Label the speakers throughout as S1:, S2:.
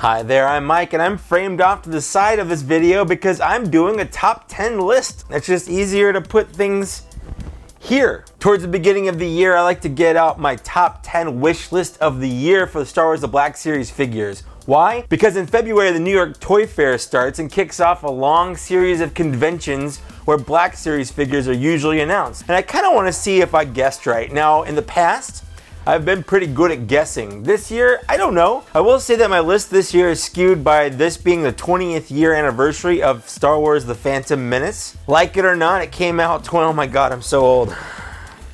S1: Hi there, I'm Mike and I'm framed off to the side of this video because I'm doing a top 10 list. It's just easier to put things here. Towards the beginning of the year, I like to get out my top 10 wish list of the year for the Star Wars The Black Series figures. Why? Because in February, the New York Toy Fair starts and kicks off a long series of conventions where Black Series figures are usually announced. And I kind of want to see if I guessed right. Now, in the past, I've been pretty good at guessing. This year, I don't know. I will say that my list this year is skewed by this being the 20th year anniversary of Star Wars The Phantom Menace. Like it or not, it came out oh my god, I'm so old.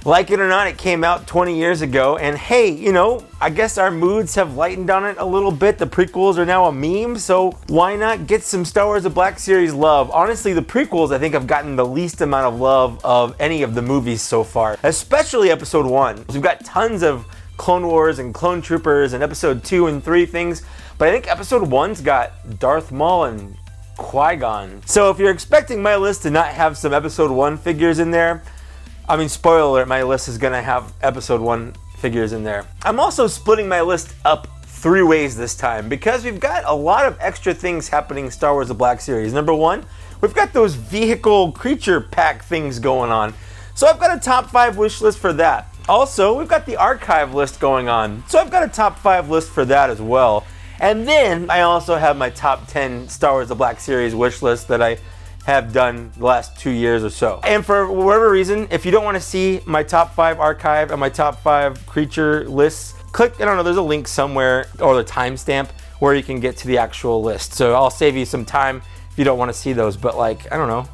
S1: Like it or not, it came out 20 years ago, and hey, you know, I guess our moods have lightened on it a little bit. The prequels are now a meme, so why not get some Star Wars The Black Series love? Honestly, the prequels I think have gotten the least amount of love of any of the movies so far, especially Episode 1. We've got tons of Clone Wars and Clone Troopers and Episode 2 and 3 things, but I think Episode 1's got Darth Maul and Qui-Gon. So if you're expecting my list to not have some Episode 1 figures in there, I mean, spoiler alert, my list is gonna have Episode 1 figures in there. I'm also splitting my list up 3 ways this time because we've got a lot of extra things happening in Star Wars The Black Series. Number 1, we've got those vehicle creature pack things going on. So I've got a top 5 wish list for that. Also, we've got the archive list going on. So I've got a top 5 list for that as well. And then I also have my top 10 Star Wars The Black Series wish list that I have done the last 2 years or so. And for whatever reason, if you don't want to see my top 5 archive and my top 5 creature lists, click, I don't know, there's a link somewhere or the timestamp where you can get to the actual list. So I'll save you some time if you don't want to see those. But like, I don't know,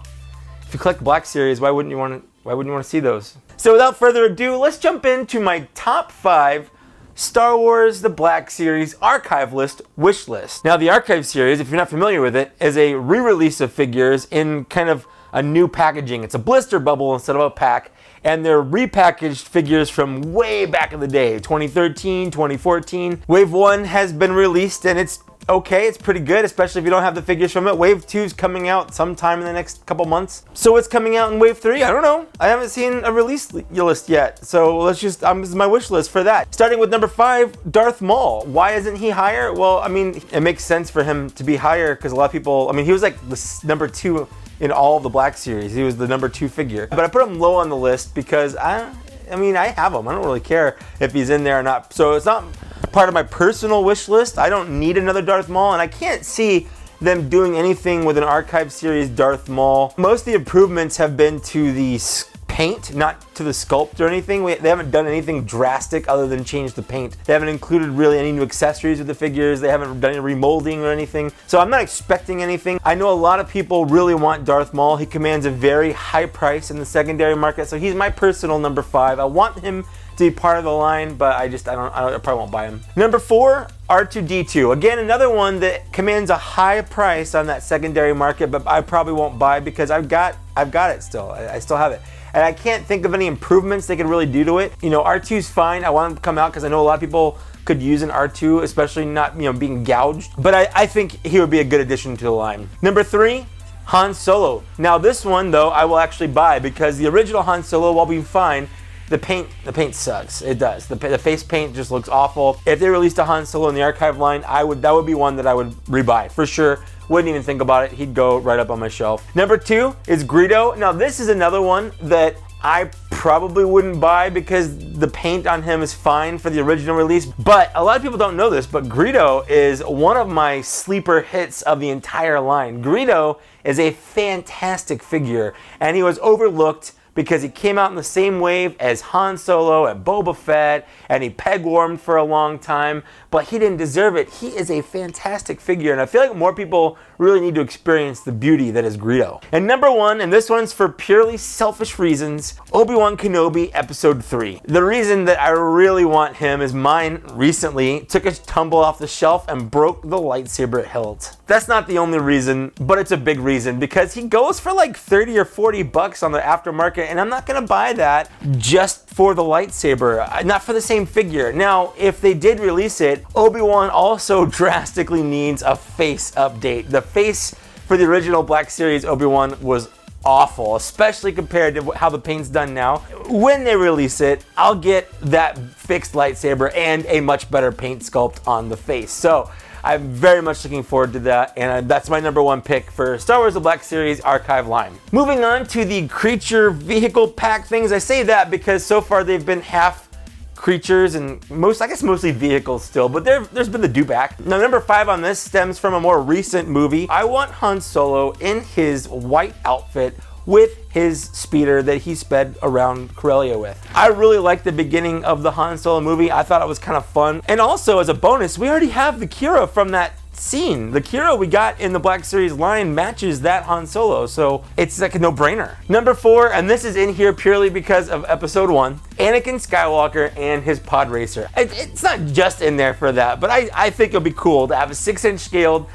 S1: if you click Black Series, why wouldn't you want to see those? So without further ado, let's jump into my top 5 Star Wars The Black Series archive list wish list. Now the archive series, if you're not familiar with it, is a re-release of figures in kind of a new packaging. It's a blister bubble instead of a pack, and they're repackaged figures from way back in the day, 2013, 2014. Wave 1 has been released and it's okay, it's pretty good, especially if you don't have the figures from it. Wave 2 is coming out sometime in the next couple months. So what's coming out in Wave 3? I don't know. I haven't seen a release list yet. So let's just, this is my wish list for that. Starting with number 5, Darth Maul. Why isn't he higher? Well, I mean, it makes sense for him to be higher because a lot of people, I mean, he was like the number 2 in all of the Black Series. He was the number 2 figure. But I put him low on the list because I mean, I have him. I don't really care if he's in there or not. So it's not part of my personal wish list. I don't need another Darth Maul, and I can't see them doing anything with an archive series Darth Maul. Most of the improvements have been to the paint, not to the sculpt or anything. They haven't done anything drastic other than change the paint. They haven't included really any new accessories with the figures. They haven't done any remolding or anything. So I'm not expecting anything. I know a lot of people really want Darth Maul. He commands a very high price in the secondary market, so he's my personal number 5. I want him to be part of the line, but I probably won't buy him. Number 4, R2-D2. Again, another one that commands a high price on that secondary market, but I probably won't buy because I've got it still. I still have it. And I can't think of any improvements they could really do to it. You know, R2's fine. I want him to come out because I know a lot of people could use an R2, especially not, you know, being gouged. But I think he would be a good addition to the line. Number 3, Han Solo. Now this one, though, I will actually buy because the original Han Solo, while being fine, the paint sucks. It does. The face paint just looks awful. If they released a Han Solo in the archive line, that would be one that I would rebuy for sure. Wouldn't even think about it. He'd go right up on my shelf. Number 2 is Greedo. Now this is another one that I probably wouldn't buy because the paint on him is fine for the original release. But a lot of people don't know this, but Greedo is one of my sleeper hits of the entire line. Greedo is a fantastic figure, and he was overlooked because he came out in the same wave as Han Solo and Boba Fett, and he peg-warmed for a long time, but he didn't deserve it. He is a fantastic figure, and I feel like more people really need to experience the beauty that is Greedo. And number 1, and this one's for purely selfish reasons, Obi-Wan Kenobi Episode 3. The reason that I really want him is mine recently took a tumble off the shelf and broke the lightsaber hilt. That's not the only reason, but it's a big reason because he goes for like 30 or 40 bucks on the aftermarket, and I'm not gonna buy that just for the lightsaber, not for the same figure. Now, if they did release it, Obi-Wan also drastically needs a face update. The face for the original Black Series Obi-Wan was awful, especially compared to how the paint's done now. When they release it, I'll get that fixed lightsaber and a much better paint sculpt on the face. So I'm very much looking forward to that, and that's my number one pick for Star Wars The Black Series Archive line. Moving on to the creature vehicle pack things. I say that because so far they've been half creatures and mostly vehicles still, but there's been the dewback. Now, number 5 on this stems from a more recent movie. I want Han Solo in his white outfit with his speeder that he sped around Corellia with. I really liked the beginning of the Han Solo movie. I thought it was kind of fun. And also, as a bonus, we already have the Kira from that scene. The Kira we got in the Black Series line matches that Han Solo, so it's like a no-brainer. Number 4, and this is in here purely because of episode 1, Anakin Skywalker and his pod racer. It's not just in there for that, but I think it'll be cool to have a 6-inch scaled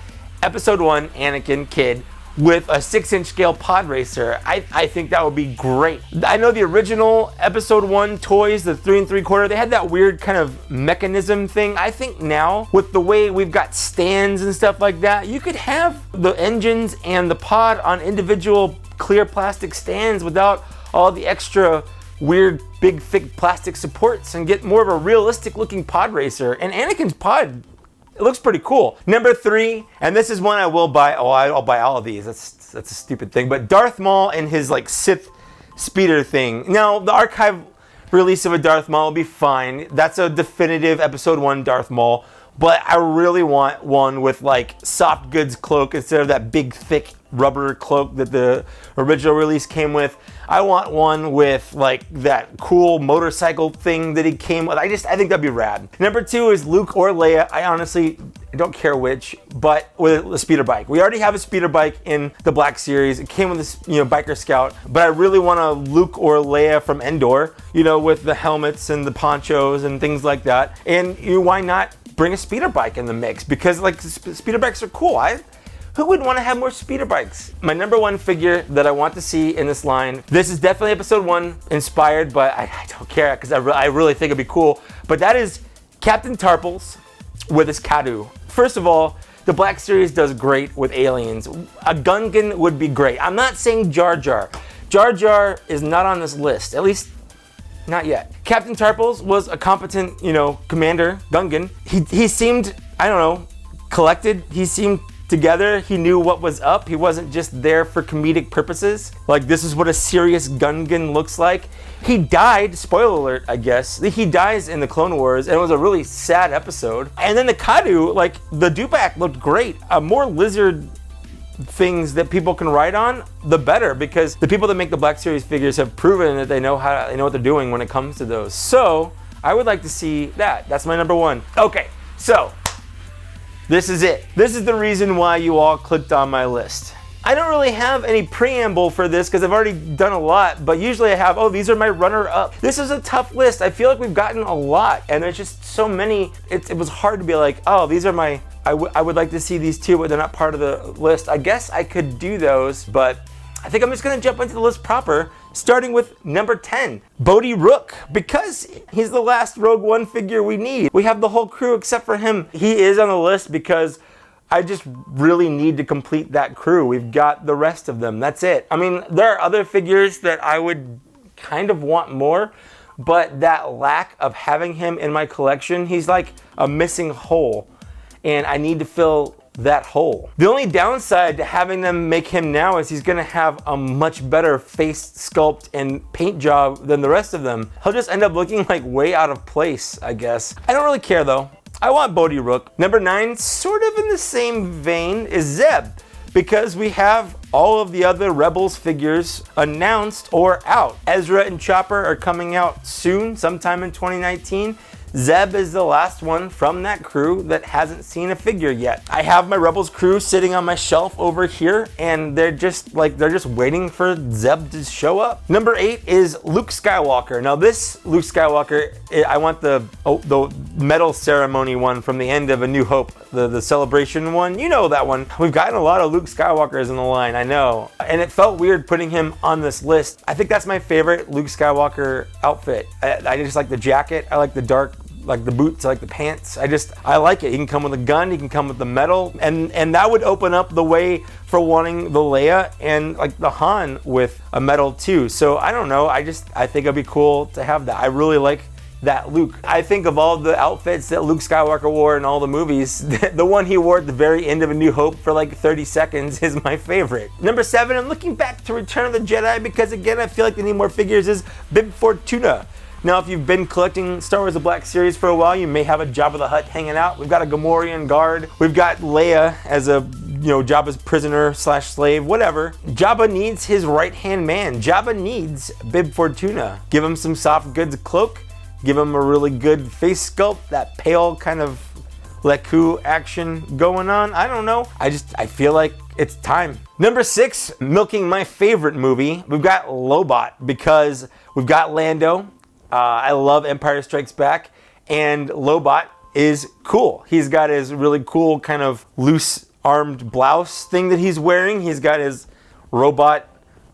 S1: episode 1 Anakin kid with a 6-inch scale pod racer. I think that would be great. I know the original episode 1 toys, the 3 3/4, they had that weird kind of mechanism thing. I think now, with the way we've got stands and stuff like that, you could have the engines and the pod on individual clear plastic stands without all the extra weird, big, thick plastic supports and get more of a realistic looking pod racer. And Anakin's pod, it looks pretty cool. Number 3, and this is one I will buy. Oh, I'll buy all of these. That's a stupid thing. But Darth Maul and his like Sith speeder thing. Now, the archive release of a Darth Maul will be fine. That's a definitive episode 1 Darth Maul. But I really want one with like soft goods cloak instead of that big, thick rubber cloak that the original release came with. I want one with like that cool motorcycle thing that he came with. I think that'd be rad. Number 2 is Luke or Leia. I honestly don't care which, but with a speeder bike. We already have a speeder bike in the Black Series. It came with this, Biker Scout, but I really want a Luke or Leia from Endor, with the helmets and the ponchos and things like that. And why not bring a speeder bike in the mix? Because like speeder bikes are cool. Who would want to have more speeder bikes? My number 1 figure that I want to see in this line, this is definitely episode 1 inspired, but I don't care because I really think it'd be cool. But that is Captain Tarpals with his Kadu. First of all, the Black Series does great with aliens. A Gungan would be great. I'm not saying Jar Jar. Jar Jar is not on this list, at least not yet. Captain Tarpals was a competent, commander, Gungan. He seemed, collected. He seemed together. He knew what was up. He wasn't just there for comedic purposes. Like, this is what a serious Gungan looks like. He died, spoiler alert, I guess. He dies in the Clone Wars, and it was a really sad episode. And then the Kadu, like, the dewback looked great. More lizard things that people can ride on, the better, because the people that make the Black Series figures have proven that they know what they're doing when it comes to those. So I would like to see that. That's my number 1. Okay, so this is it. This is the reason why you all clicked on my list. I don't really have any preamble for this because I've already done a lot, but usually I have, these are my runner-up. This is a tough list. I feel like we've gotten a lot, and there's just so many. It was hard to be like, these are my, I would like to see these too, but they're not part of the list. I guess I could do those, but I think I'm just gonna jump into the list proper, starting with number 10, Bodhi Rook, because he's the last Rogue One figure we need. We have the whole crew except for him. He is on the list because I just really need to complete that crew. We've got the rest of them. That's it. I mean, there are other figures that I would kind of want more, but that lack of having him in my collection, he's like a missing hole, and I need to fill that hole. The only downside to having them make him now is he's gonna have a much better face sculpt and paint job than the rest of them. He'll just end up looking like way out of place, I guess. I don't really care though. I want Bodhi Rook. Number 9, sort of in the same vein, is Zeb, because we have all of the other Rebels figures announced or out. Ezra and Chopper are coming out soon, sometime in 2019. Zeb is the last one from that crew that hasn't seen a figure yet. I have my Rebels crew sitting on my shelf over here, and they're just waiting for Zeb to show up. Number 8 is Luke Skywalker. Now this Luke Skywalker, I want the medal ceremony one from the end of A New Hope, the celebration one. You know that one. We've gotten a lot of Luke Skywalkers in the line, I know. And it felt weird putting him on this list. I think that's my favorite Luke Skywalker outfit. I just like the jacket. I like the dark, like the boots, I like the pants. I like it. He can come with a gun, he can come with the medal, and that would open up the way for wanting the Leia and like the Han with a medal too. So I don't know, I think it'd be cool to have that. I really like that Luke. I think of all the outfits that Luke Skywalker wore in all the movies, the one he wore at the very end of A New Hope for like 30 seconds is my favorite. Number 7, I'm looking back to Return of the Jedi because again, I feel like they need more figures, is Bib Fortuna. Now, if you've been collecting Star Wars The Black Series for a while, you may have a Jabba the Hutt hanging out. We've got a Gamorrean guard. We've got Leia as a, Jabba's prisoner / slave, whatever. Jabba needs his right-hand man. Jabba needs Bib Fortuna. Give him some soft goods cloak. Give him a really good face sculpt, that pale kind of Leku action going on. I don't know. I feel like it's time. Number 6, milking my favorite movie. We've got Lobot because we've got Lando. I love Empire Strikes Back, and Lobot is cool. He's got his really cool kind of loose armed blouse thing that he's wearing. He's got his robot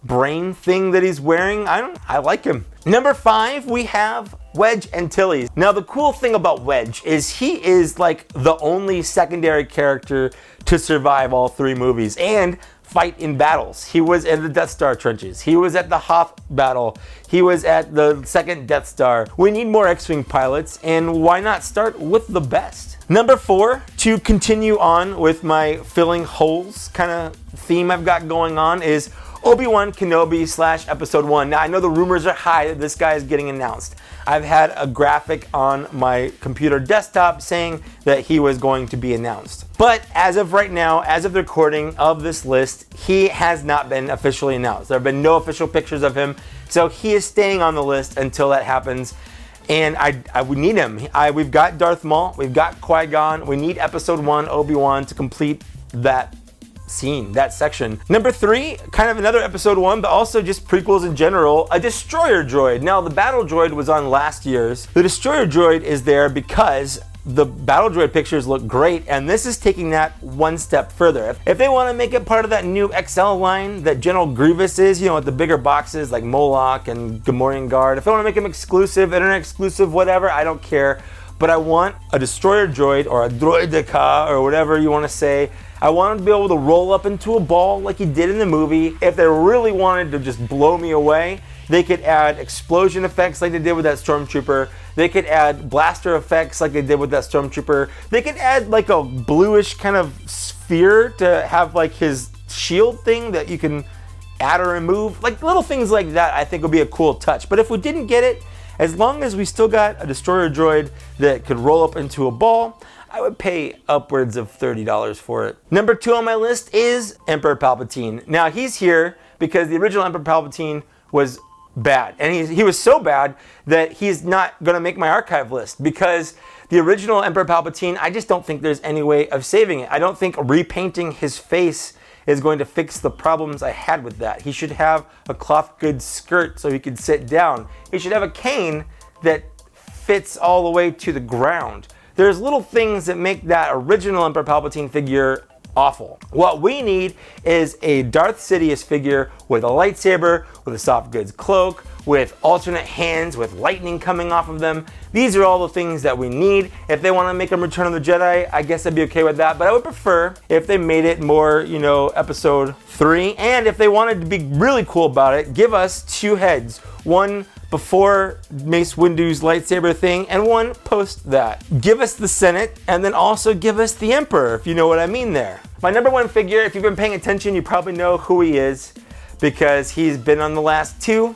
S1: brain thing that he's wearing. I like him. Number 5, we have Wedge Antilles. Now, the cool thing about Wedge is he is like the only secondary character to survive all 3 movies and fight in battles. He was in the Death Star trenches. He was at the Hoth battle. He was at the second Death Star. We need more X-Wing pilots, and why not start with the best? Number 4, to continue on with my filling holes kind of theme I've got going on, is Obi-Wan Kenobi / Episode 1. Now, I know the rumors are high that this guy is getting announced. I've had a graphic on my computer desktop saying that he was going to be announced. But as of right now, as of the recording of this list, he has not been officially announced. There have been no official pictures of him, so he is staying on the list until that happens. And we need him. We've got Darth Maul, we've got Qui-Gon, we need Episode 1 Obi-Wan to complete that scene, that section. Number 3, kind of another Episode 1, but also just prequels in general, a Destroyer Droid. Now, the Battle Droid was on last year's. The Destroyer Droid is there because the Battle Droid pictures look great, and this is taking that one step further. If they want to make it part of that new XL line that General Grievous is, with the bigger boxes like Moloch and Gamorrean Guard, if they want to make them exclusive, internet exclusive, whatever, I don't care. But I want a Destroyer Droid, or a Droideka, or whatever you want to say. I want him to be able to roll up into a ball like he did in the movie. If they really wanted to just blow me away, they could add explosion effects like they did with that Stormtrooper. They could add blaster effects like they did with that Stormtrooper. They could add like a bluish kind of sphere to have like his shield thing that you can add or remove. Like little things like that I think would be a cool touch. But if we didn't get it, as long as we still got a Destroyer Droid that could roll up into a ball, I would pay upwards of $30 for it. Number 2 on my list is Emperor Palpatine. Now, he's here because the original Emperor Palpatine was bad. And he was so bad that he's not going to make my archive list, because the original Emperor Palpatine, I just don't think there's any way of saving it. I don't think repainting his face is going to fix the problems I had with that. He should have a cloth goods skirt so he could sit down. He should have a cane that fits all the way to the ground. There's little things that make that original Emperor Palpatine figure awful. What we need is a Darth Sidious figure with a lightsaber, with a soft goods cloak, with alternate hands, with lightning coming off of them. These are all the things that we need. If they want to make them Return of the Jedi, I guess I'd be okay with that, but I would prefer if they made it more, Episode 3. And if they wanted to be really cool about it, give us 2 heads. One before Mace Windu's lightsaber thing, and one post that. Give us the Senate, and then also give us the Emperor, if you know what I mean there. My number 1 figure, if you've been paying attention, you probably know who he is, because he's been on the last 2,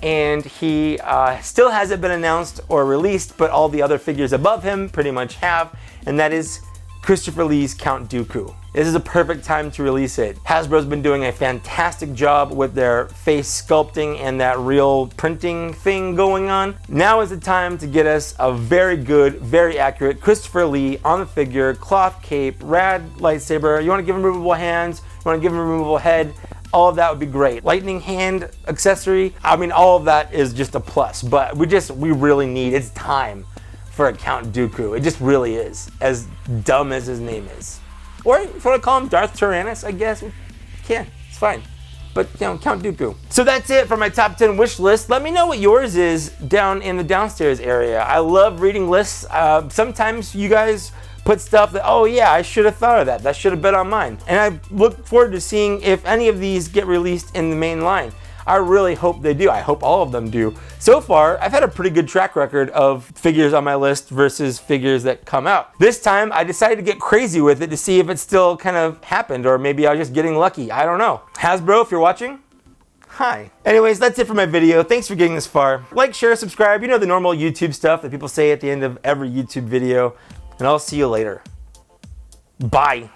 S1: and he still hasn't been announced or released, but all the other figures above him pretty much have, and that is Christopher Lee's Count Dooku. This is a perfect time to release it. Hasbro's been doing a fantastic job with their face sculpting and that real printing thing going on. Now is the time to get us a very good, very accurate Christopher Lee on the figure, cloth cape, rad lightsaber. You want to give him removable hands, you want to give him a removable head, all of that would be great. Lightning hand accessory, all of that is just a plus, but we really need, it's time for a Count Dooku. It just really is, as dumb as his name is. Or if you want to call him Darth Tyrannus, I guess. We can, it's fine. But, Count Dooku. So that's it for my top 10 wish list. Let me know what yours is down in the downstairs area. I love reading lists. Sometimes you guys put stuff that, oh yeah, I should have thought of that. That should have been on mine. And I look forward to seeing if any of these get released in the main line. I really hope they do. I hope all of them do. So far, I've had a pretty good track record of figures on my list versus figures that come out. This time, I decided to get crazy with it to see if it still kind of happened, or maybe I was just getting lucky. I don't know. Hasbro, if you're watching, hi. Anyways, that's it for my video. Thanks for getting this far. Like, share, subscribe. You know the normal YouTube stuff that people say at the end of every YouTube video. And I'll see you later. Bye.